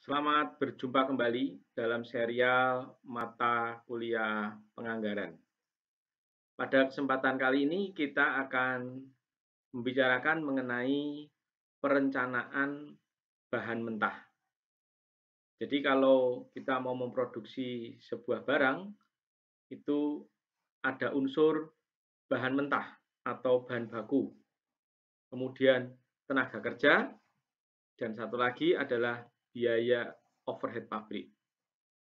Selamat berjumpa kembali dalam serial mata kuliah penganggaran. Pada kesempatan kali ini kita akan membicarakan mengenai perencanaan bahan mentah. Jadi kalau kita mau memproduksi sebuah barang, itu ada unsur bahan mentah atau bahan baku. Kemudian tenaga kerja, dan satu lagi adalah biaya overhead pabrik.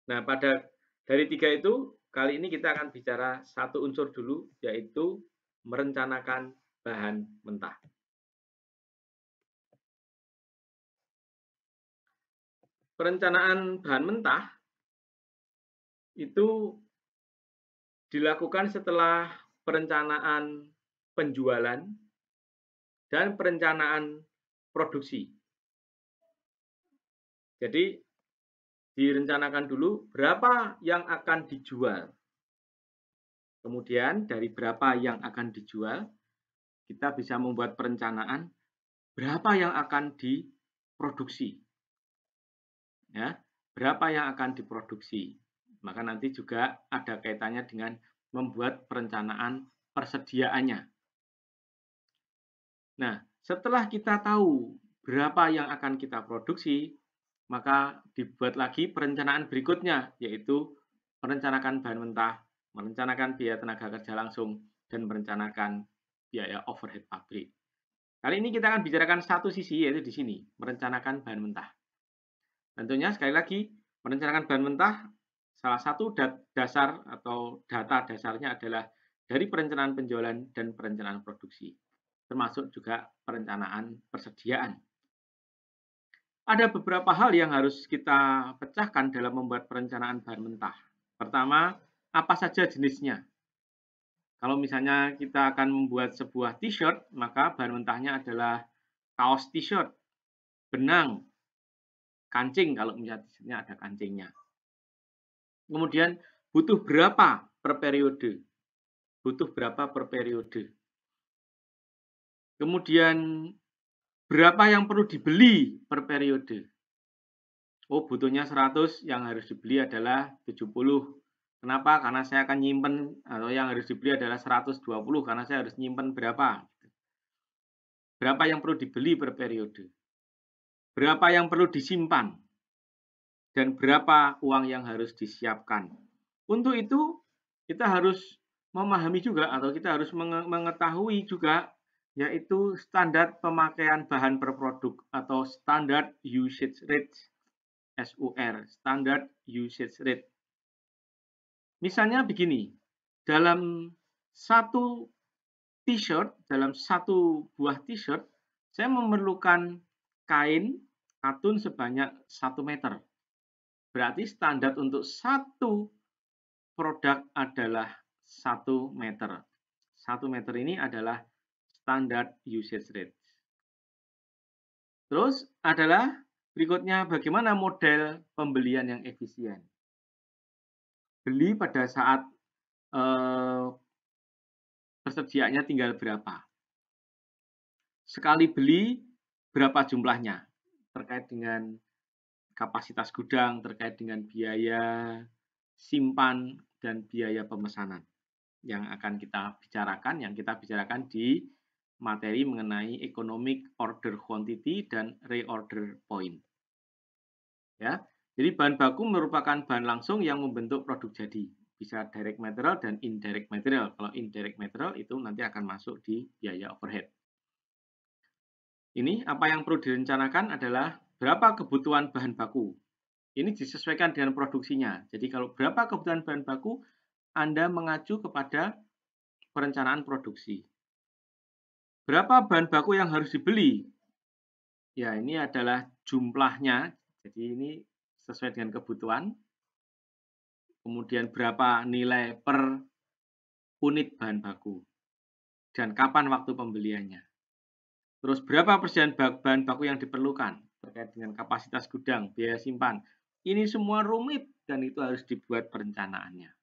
Nah, dari tiga itu, kali ini kita akan bicara satu unsur dulu, yaitu merencanakan bahan mentah. Perencanaan bahan mentah itu dilakukan setelah perencanaan penjualan dan perencanaan produksi. Jadi, direncanakan dulu berapa yang akan dijual. Kemudian dari berapa yang akan dijual, kita bisa membuat perencanaan berapa yang akan diproduksi. Ya, berapa yang akan diproduksi. Maka nanti juga ada kaitannya dengan membuat perencanaan persediaannya. Nah, setelah kita tahu berapa yang akan kita produksi, maka dibuat lagi perencanaan berikutnya, yaitu merencanakan bahan mentah, merencanakan biaya tenaga kerja langsung, dan merencanakan biaya overhead pabrik. Kali ini kita akan bicarakan satu sisi, yaitu di sini, merencanakan bahan mentah. Tentunya sekali lagi, merencanakan bahan mentah, salah satu dasar atau data dasarnya adalah dari perencanaan penjualan dan perencanaan produksi, termasuk juga perencanaan persediaan. Ada beberapa hal yang harus kita pecahkan dalam membuat perencanaan bahan mentah. Pertama, apa saja jenisnya? Kalau misalnya kita akan membuat sebuah t-shirt, maka bahan mentahnya adalah kaos t-shirt, benang, kancing kalau misalnya ada kancingnya. Kemudian butuh berapa per periode? Butuh berapa per periode? Kemudian berapa yang perlu dibeli per periode? Oh, butuhnya 100, yang harus dibeli adalah 70. Kenapa? Karena saya akan nyimpen, atau yang harus dibeli adalah 120 karena saya harus nyimpen berapa? Berapa yang perlu dibeli per periode? Berapa yang perlu disimpan? Dan berapa uang yang harus disiapkan? Untuk itu, kita harus memahami juga atau kita harus mengetahui juga, yaitu standar pemakaian bahan per produk atau standard usage rate, SUR, standard usage rate. Misalnya begini, dalam satu t-shirt, dalam satu buah t-shirt, saya memerlukan kain katun sebanyak 1 meter. Berarti standar untuk satu produk adalah 1 meter. 1 meter ini adalah standar usage rate. Terus adalah berikutnya bagaimana model pembelian yang efisien. Beli pada saat persediaannya tinggal berapa. Sekali beli berapa jumlahnya. Terkait dengan kapasitas gudang, terkait dengan biaya simpan dan biaya pemesanan yang akan kita bicarakan, yang kita bicarakan di materi mengenai economic order quantity dan reorder point. Ya, jadi bahan baku merupakan bahan langsung yang membentuk produk jadi. Bisa direct material dan indirect material. Kalau indirect material itu nanti akan masuk di biaya overhead. Ini apa yang perlu direncanakan adalah berapa kebutuhan bahan baku. Ini disesuaikan dengan produksinya. Jadi kalau berapa kebutuhan bahan baku, Anda mengacu kepada perencanaan produksi. Berapa bahan baku yang harus dibeli? Ya, ini adalah jumlahnya. Jadi ini sesuai dengan kebutuhan. Kemudian berapa nilai per unit bahan baku. Dan kapan waktu pembeliannya. Terus berapa persen bahan baku yang diperlukan terkait dengan kapasitas gudang, biaya simpan. Ini semua rumit dan itu harus dibuat perencanaannya.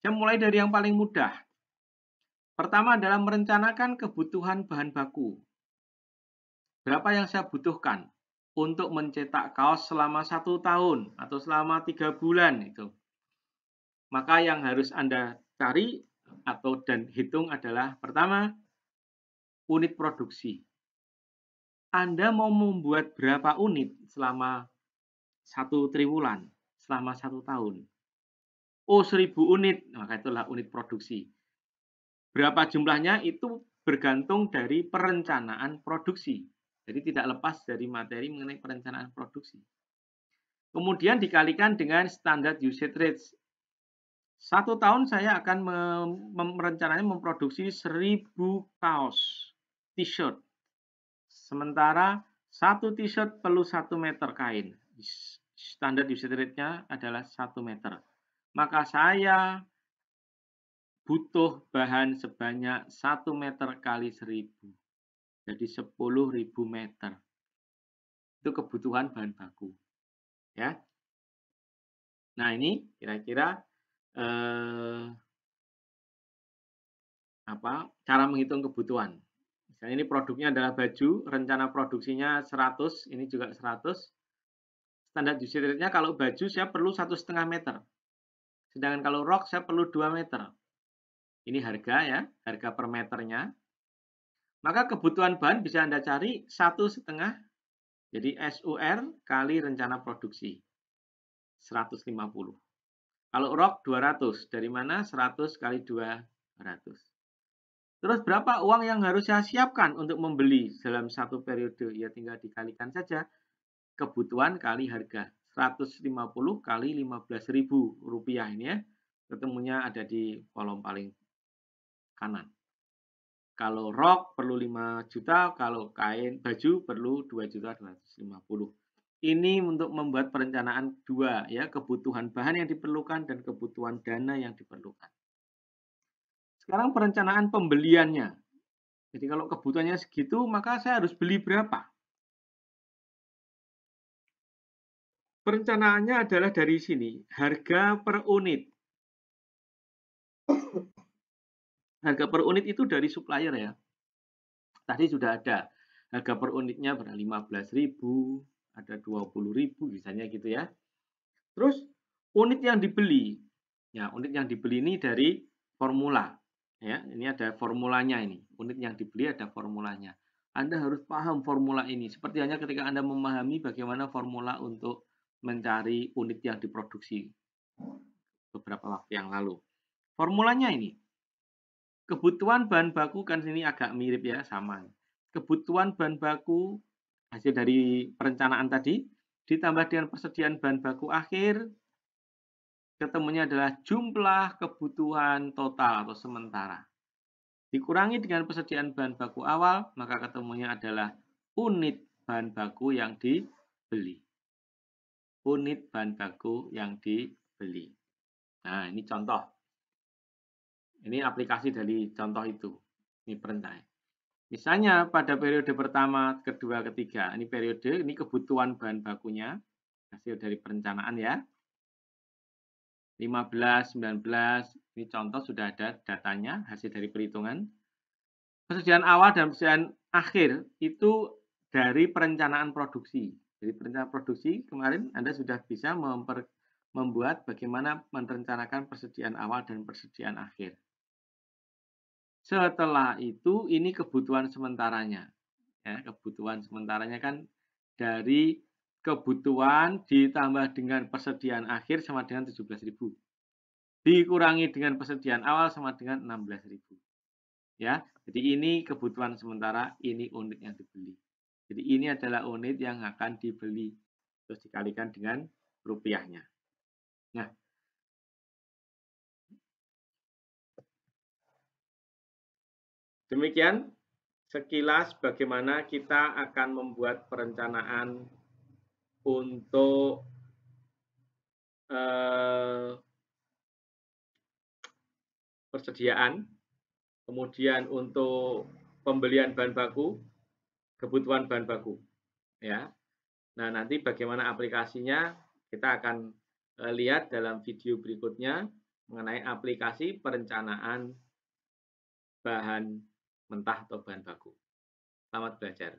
Saya mulai dari yang paling mudah. Pertama adalah merencanakan kebutuhan bahan baku. Berapa yang saya butuhkan? untuk mencetak kaos selama 1 tahun atau selama 3 bulan itu. Maka yang harus Anda cari atau dan hitung adalah pertama, unit produksi. Anda mau membuat berapa unit selama 1 triwulan, selama 1 tahun? Oh, 1.000 unit, maka itulah unit produksi. Berapa jumlahnya itu bergantung dari perencanaan produksi. Jadi tidak lepas dari materi mengenai perencanaan produksi. Kemudian dikalikan dengan standar usage rate. 1 tahun saya akan merencananya memproduksi 1.000 kaos t-shirt. Sementara 1 t-shirt perlu 1 meter kain. Standar usage rate-nya adalah 1 meter. Maka saya butuh bahan sebanyak 1 meter kali 1.000. Jadi 10.000 meter. Itu kebutuhan bahan baku. Ya. Nah, ini kira-kira cara menghitung kebutuhan. Misalnya ini produknya adalah baju, rencana produksinya 100, ini juga 100. Standar usage rate-nya kalau baju saya perlu 1,5 meter. Sedangkan kalau rok saya perlu 2 meter. Ini harga ya, harga per meternya. Maka kebutuhan bahan bisa Anda cari 1,5. Jadi SUR kali rencana produksi. 150. Kalau rok 200. Dari mana? 100 kali 200. Terus berapa uang yang harus saya siapkan untuk membeli dalam 1 periode? Ya tinggal dikalikan saja. Kebutuhan kali harga. 150 kali 15.000 rupiah ini ya. Ketemunya ada di kolom paling kanan. Kalau rok perlu 5 juta, kalau kain baju perlu 2.250.000. Ini untuk membuat perencanaan dua ya, kebutuhan bahan yang diperlukan dan kebutuhan dana yang diperlukan. Sekarang perencanaan pembeliannya. Jadi kalau kebutuhannya segitu, maka saya harus beli berapa? Perencanaannya adalah dari sini, harga per unit. Harga per unit itu dari supplier ya. Tadi sudah ada harga per unitnya berapa? 15.000, ada 20.000 misalnya gitu ya. Terus unit yang dibeli. Ya, unit yang dibeli ini dari formula. Ya, ini ada formulanya ini. Unit yang dibeli ada formulanya. Anda harus paham formula ini. Seperti hanya ketika Anda memahami bagaimana formula untuk mencari unit yang diproduksi beberapa waktu yang lalu. Formulanya ini. Kebutuhan bahan baku kan sini agak mirip ya, sama. Kebutuhan bahan baku hasil dari perencanaan tadi ditambah dengan persediaan bahan baku akhir, ketemunya adalah jumlah kebutuhan total atau sementara. Dikurangi dengan persediaan bahan baku awal, maka ketemunya adalah unit bahan baku yang dibeli. Unit bahan baku yang dibeli. Nah, ini contoh. Ini aplikasi dari contoh itu. Ini perencanaan. Misalnya pada periode pertama, kedua, ketiga. Ini periode, ini kebutuhan bahan bakunya. Hasil dari perencanaan ya. 15, 19. Ini contoh sudah ada datanya, hasil dari perhitungan. Persediaan awal dan persediaan akhir itu dari perencanaan produksi. Jadi perencanaan produksi kemarin Anda sudah bisa membuat bagaimana merencanakan persediaan awal dan persediaan akhir. Setelah itu ini kebutuhan sementaranya. Ya, kebutuhan sementaranya kan dari kebutuhan ditambah dengan persediaan akhir sama dengan 17.000. Dikurangi dengan persediaan awal sama dengan 16.000. Ya, jadi ini kebutuhan sementara, ini unit yang dibeli. Jadi ini adalah unit yang akan dibeli. Terus dikalikan dengan rupiahnya. Nah, demikian sekilas bagaimana kita akan membuat perencanaan untuk persediaan, kemudian untuk pembelian bahan baku, kebutuhan bahan baku. Ya. Nah, nanti bagaimana aplikasinya kita akan lihat dalam video berikutnya mengenai aplikasi perencanaan bahan mentah atau bahan baku. Selamat belajar.